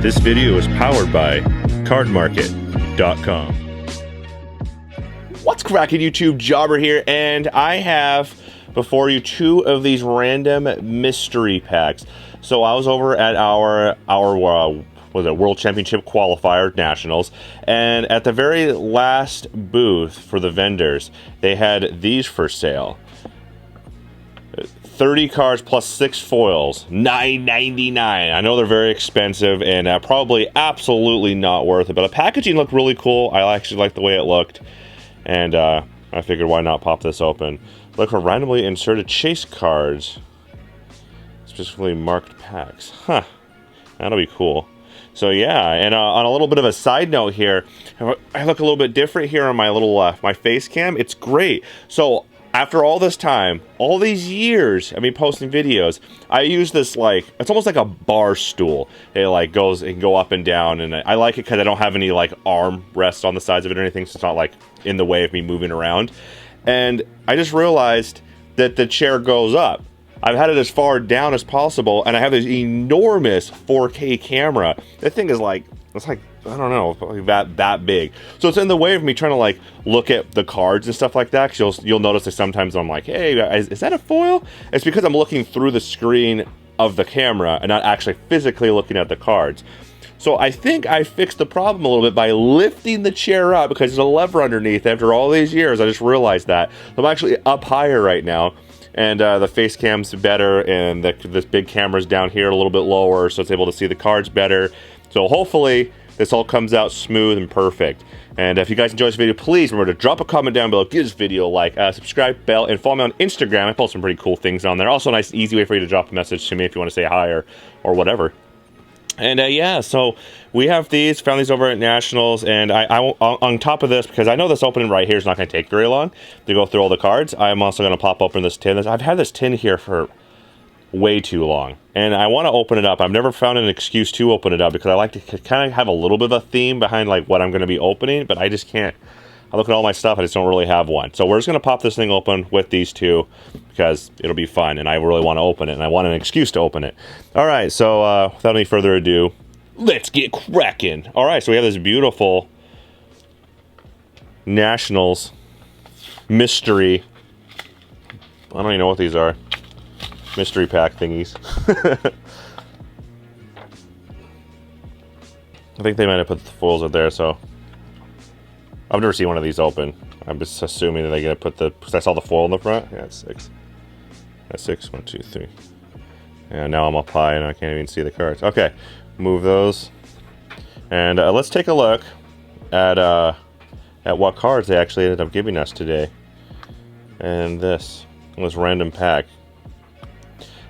This video is powered by cardmarket.com. What's cracking, YouTube? Jobber here, and I have before you two of these random mystery packs. So I was over at our World Championship qualifier nationals, and at the very last booth for the vendors, they had these for sale. 30 cards plus 6 foils, $9.99. I know they're very expensive and probably absolutely not worth it, but the packaging looked really cool. I actually liked the way it looked, and I figured why not pop this open. Look for randomly inserted chase cards, specifically marked packs. Huh, that'll be cool. So yeah, and on a little bit of a side note here, I look a little bit different here on my little my face cam. It's great. So after all this time, all these years of me posting videos, I use this, like, it's almost like a bar stool. It like goes and go up and down, and I like it because I don't have any like arm rests on the sides of it or anything, so it's not like in the way of me moving around. And I just realized that the chair goes up. I've had it as far down as possible, and I have this enormous 4K camera. That thing is like, it's like, I don't know, probably that big. So it's in the way of me trying to like look at the cards and stuff like that. Cause you'll notice that sometimes I'm like, hey, is that a foil? It's because I'm looking through the screen of the camera and not actually physically looking at the cards. So I think I fixed the problem a little bit by lifting the chair up, because there's a lever underneath. After all these years, I just realized that. I'm actually up higher right now, and the face cam's better, and this big camera's down here a little bit lower, so it's able to see the cards better. So hopefully this all comes out smooth and perfect. And if you guys enjoy this video, please remember to drop a comment down below, give this video a like, subscribe, bell, and follow me on Instagram. I post some pretty cool things on there. Also a nice, easy way for you to drop a message to me if you want to say hi or whatever. And yeah, so we have these, found these over at Nationals, and I on top of this, because I know this opening right here is not going to take very long to go through all the cards, I'm also going to pop open this tin. I've had this tin here for way too long, and I want to open it up. I've never found an excuse to open it up, because I like to kind of have a little bit of a theme behind like what I'm going to be opening, but I just can't. I look at all my stuff, I just don't really have one. So we're just going to pop this thing open with these two, because it'll be fun, and I really want to open it, and I want an excuse to open it. All right, so without any further ado, let's get cracking. All right, so we have this beautiful Nationals mystery. I don't even know what these are. Mystery pack thingies. I think they might have put the foils in there, so I've never seen one of these open. I'm just assuming that they're gonna put the, because I saw the foil in the front. Yeah, it's 6. That's 6. 1, 2, 3. And now I'm up high and I can't even see the cards. Okay, move those, and let's take a look at what cards they actually ended up giving us today. And this random pack.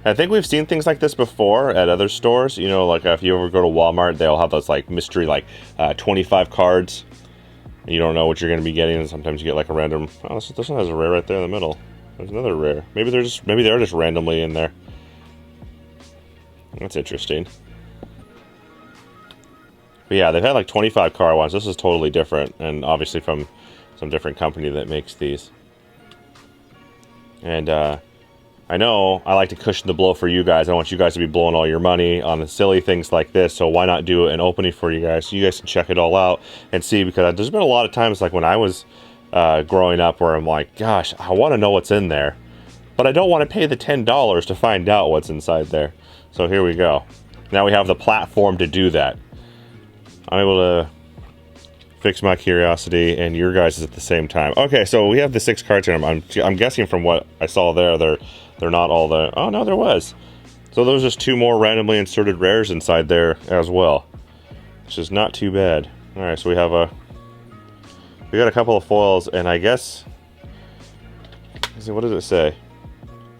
I think we've seen things like this before at other stores. You know, like if you ever go to Walmart, they'll have those like mystery, like 25 cards. You don't know what you're going to be getting, and sometimes you get like a random. Oh, this one has a rare right there in the middle. There's another rare. Maybe they're just randomly in there. That's interesting. But yeah, they've had like 25 card ones. This is totally different, and obviously from some different company that makes these. And I know I like to cushion the blow for you guys. I don't want you guys to be blowing all your money on the silly things like this, so why not do an opening for you guys so you guys can check it all out and see, because there's been a lot of times like when I was growing up where I'm like, gosh, I want to know what's in there, but I don't want to pay the $10 to find out what's inside there. So here we go. Now we have the platform to do that. I'm able to fix my curiosity and your guys at the same time. Okay, so we have the 6 cards here. I'm guessing from what I saw there, they're not all the... Oh, no, there was. So there's just 2 more randomly inserted rares inside there as well, which is not too bad. All right, so we got a couple of foils, and I guess... What does it say?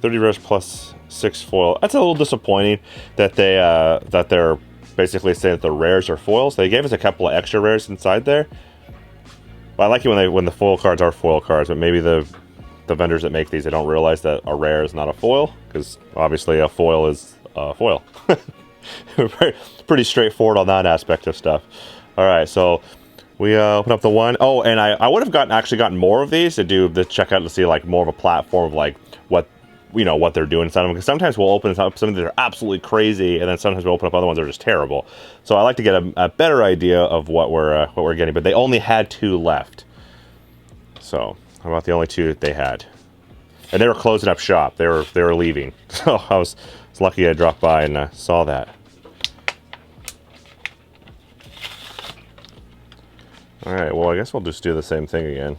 30 rares plus 6 foil. That's a little disappointing that they're basically saying that the rares are foils. They gave us a couple of extra rares inside there. Well, I like it when the foil cards are foil cards, but maybe the vendors that make these, they don't realize that a rare is not a foil, because obviously a foil is a foil. Pretty straightforward on that aspect of stuff. All right, so we open up the one. Oh, and I would have actually gotten more of these to do the checkout to see like more of a platform of like what you know, what they're doing inside them, because sometimes we'll open up something that are absolutely crazy, and then sometimes we'll open up other ones that are just terrible. So I like to get a better idea of what we're getting. But they only had 2 left. So how about the only 2 that they had? And they were closing up shop. They were leaving. So I was lucky I dropped by and saw that. All right. Well, I guess we'll just do the same thing again.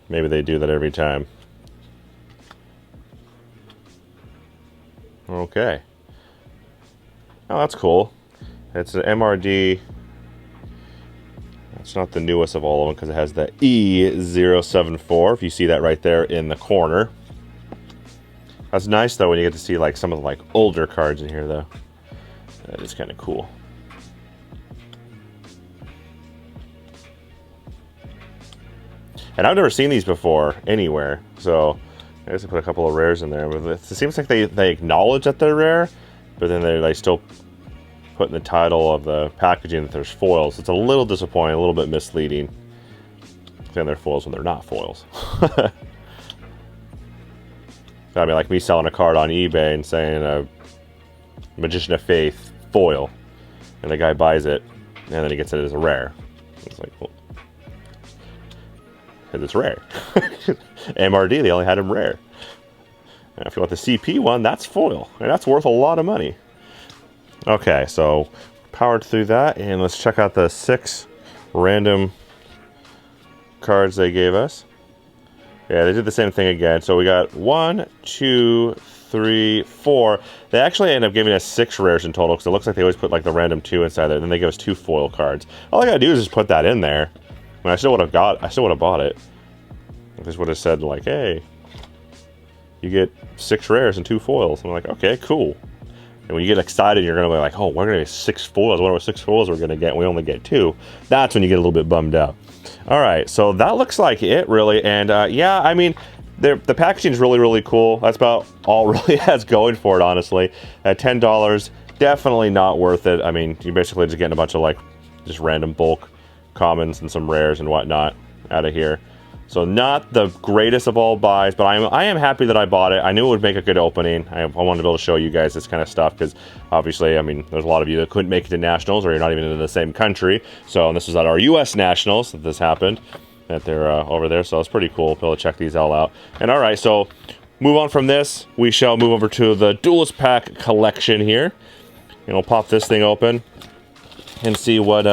Maybe they do that every time. Okay. Oh, that's cool. It's an MRD. It's not the newest of all of them because it has the E074. If you see that right there in the corner. That's nice though when you get to see like some of the like older cards in here though. That is kind of cool. And I've never seen these before anywhere, so I guess I put a couple of rares in there. But it seems like they acknowledge that they're rare, but then they still put in the title of the packaging that there's foils. It's a little disappointing, a little bit misleading. Saying they're foils when they're not foils. I mean, like me selling a card on eBay and saying a Magician of Faith foil, and the guy buys it, and then he gets it as a rare. It's like, well, because it's rare. MRD, they only had them rare. And if you want the CP one, that's foil, and that's worth a lot of money. Okay, so powered through that, and let's check out the 6 random cards they gave us. Yeah, they did the same thing again. So we got 1, 2, 3, 4. They actually end up giving us 6 rares in total because it looks like they always put like the random 2 inside there. Then they give us 2 foil cards. All I gotta do is just put that in there. I mean, I still would have bought it. I just would have said like, hey, you get 6 rares and 2 foils. And I'm like, okay, cool. And when you get excited, you're gonna be like, oh, we're gonna get 6 foils. What are 6 foils we're gonna get? And we only get 2. That's when you get a little bit bummed out. All right, so that looks like it really. And yeah, I mean, the packaging is really, really cool. That's about all really has going for it, honestly. At $10, definitely not worth it. I mean, you're basically just getting a bunch of like just random bulk commons and some rares and whatnot out of here. So not the greatest of all buys, but I am happy that I bought it. I knew it would make a good opening. I wanted to be able to show you guys this kind of stuff because obviously, I mean, there's a lot of you that couldn't make it to Nationals or you're not even in the same country. So and this was at our U.S. Nationals that this happened, that they're over there. So it's pretty cool to be able to check these all out. And all right, so move on from this. We shall move over to the Duelist Pack collection here. And we'll pop this thing open and see what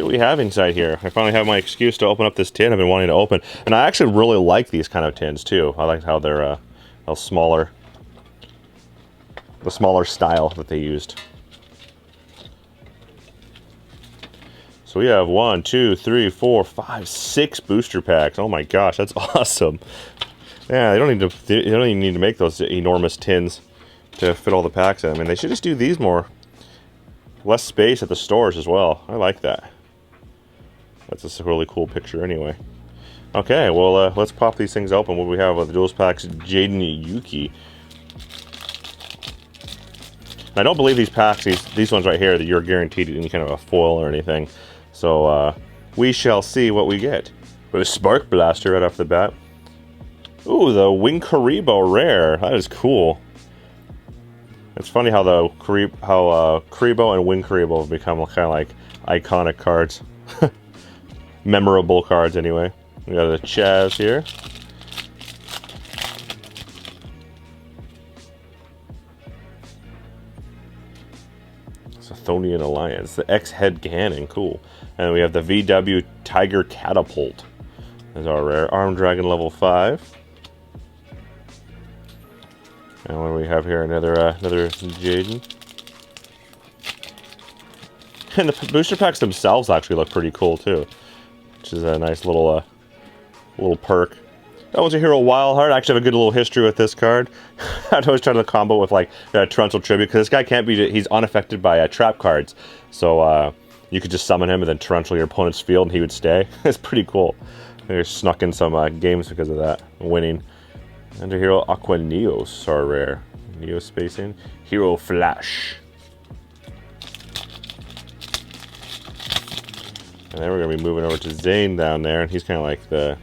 we have inside here. I finally have my excuse to open up this tin I've been wanting to open. And I actually really like these kind of tins too. I like how they're how smaller, the smaller style that they used. So we have 1, 2, 3, 4, 5, 6 booster packs. Oh my gosh, that's awesome. Yeah, they don't even need to make those enormous tins to fit all the packs in. I mean, they should just do these more. Less space at the stores as well. I like that. That's a really cool picture anyway. Okay, well, let's pop these things open. What do we have with the Duelist Packs? Jaden Yuki. I don't believe these packs, these ones right here, that you're guaranteed any kind of a foil or anything. So, we shall see what we get. With a Spark Blaster right off the bat. Ooh, the Winkaribo rare. That is cool. It's funny how Karibo and Winkaribo have become kind of like iconic cards. Memorable cards, anyway. We got the Chaz here. Sathonian Alliance. The X-Head Cannon. Cool. And we have the VW Tiger Catapult. There's our rare. Armed Dragon level 5. And what do we have here? Another Jaden. And the booster packs themselves actually look pretty cool too, which is a nice little perk. That one's a Hero Wildheart. I actually have a good little history with this card. I'd always try to combo with like Torrential Tribute because this guy can't be. He's unaffected by trap cards, so you could just summon him and then Torrential your opponent's field and he would stay. It's pretty cool. They snuck in some games because of that, winning. Under Hero Aqua Neos are rare. Neo Spacing. Hero Flash. And then we're going to be moving over to Zane down there. And he's kind of like the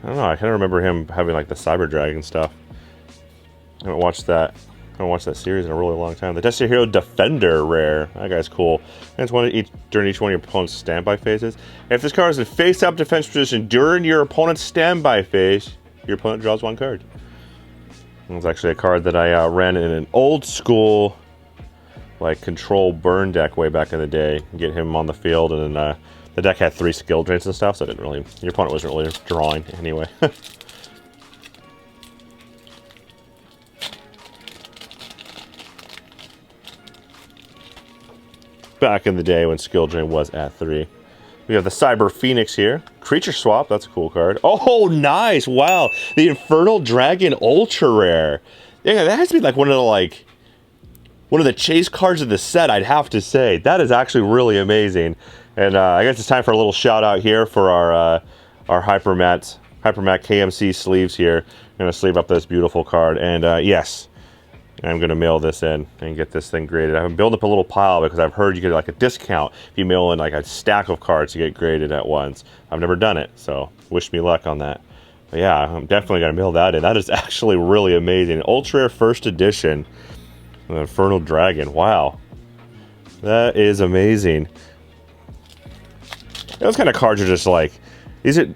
I don't know, I kind of remember him having like the Cyber Dragon stuff. I haven't watched that series in a really long time. The Destiny Hero Defender rare. That guy's cool. And it's during each one of your opponent's standby phases. If this card is in face-up defense position during your opponent's standby phase, your opponent draws 1 card. It's actually a card that I ran in an old school, like, control burn deck way back in the day. Get him on the field, and then the deck had 3 skill drains and stuff, so your opponent wasn't really drawing anyway. Back in the day when skill drain was at 3. We have the Cyber Phoenix here. Creature swap, that's a cool card. Oh, nice! Wow, the Infernal Dragon Ultra Rare. Yeah, that has to be like one of the chase cards of the set, I'd have to say. That is actually really amazing. And I guess it's time for a little shout out here for our Hypermat KMC sleeves here. I'm gonna sleeve up this beautiful card, and yes, I'm going to mail this in and get this thing graded. I've been building up a little pile because I've heard you get like a discount if you mail in like a stack of cards to get graded at once. I've never done it, so wish me luck on that. But yeah, I'm definitely going to mail that in. That is actually really amazing. Ultra Rare First Edition. Infernal Dragon. Wow. That is amazing. Those kind of cards are just like... These are...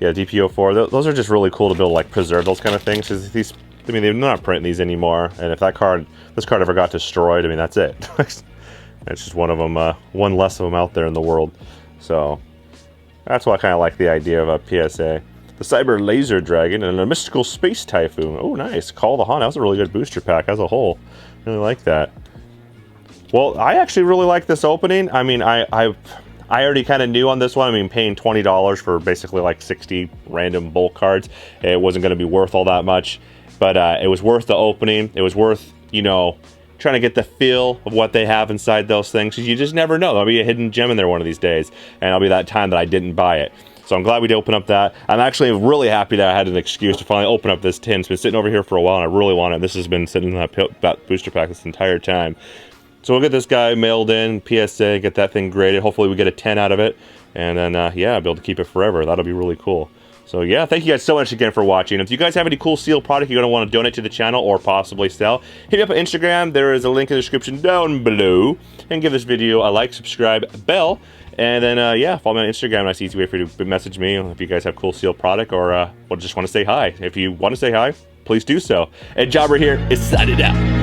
Yeah, DPO4. Those are just really cool to build, like, preserve those kind of things. Because these... I mean, they're not printing these anymore, and if this card ever got destroyed, I mean, that's it. It's just one of them, one less of them out there in the world. So, that's why I kind of like the idea of a PSA. The Cyber Laser Dragon and a Mystical Space Typhoon. Oh, nice. Call the Haunt. That was a really good booster pack as a whole. Really like that. Well, I actually really like this opening. I mean, I already kind of knew on this one. I mean, paying $20 for basically like 60 random bulk cards, it wasn't going to be worth all that much. But it was worth the opening. It was worth, you know, trying to get the feel of what they have inside those things. Because you just never know. There'll be a hidden gem in there one of these days. And it'll be that time that I didn't buy it. So I'm glad we did open up that. I'm actually really happy that I had an excuse to finally open up this tin. It's been sitting over here for a while, and I really want it. This has been sitting in that booster pack this entire time. So we'll get this guy mailed in, PSA, get that thing graded. Hopefully we get a 10 out of it. And then, yeah, I'll be able to keep it forever. That'll be really cool. So yeah, thank you guys so much again for watching. If you guys have any cool sealed product you're going to want to donate to the channel or possibly sell, hit me up on Instagram. There is a link in the description down below. And give this video a like, subscribe, bell. And then, yeah, follow me on Instagram. Nice, easy way for you to message me if you guys have cool sealed product or just want to say hi. If you want to say hi, please do so. And Jobber here is signing out.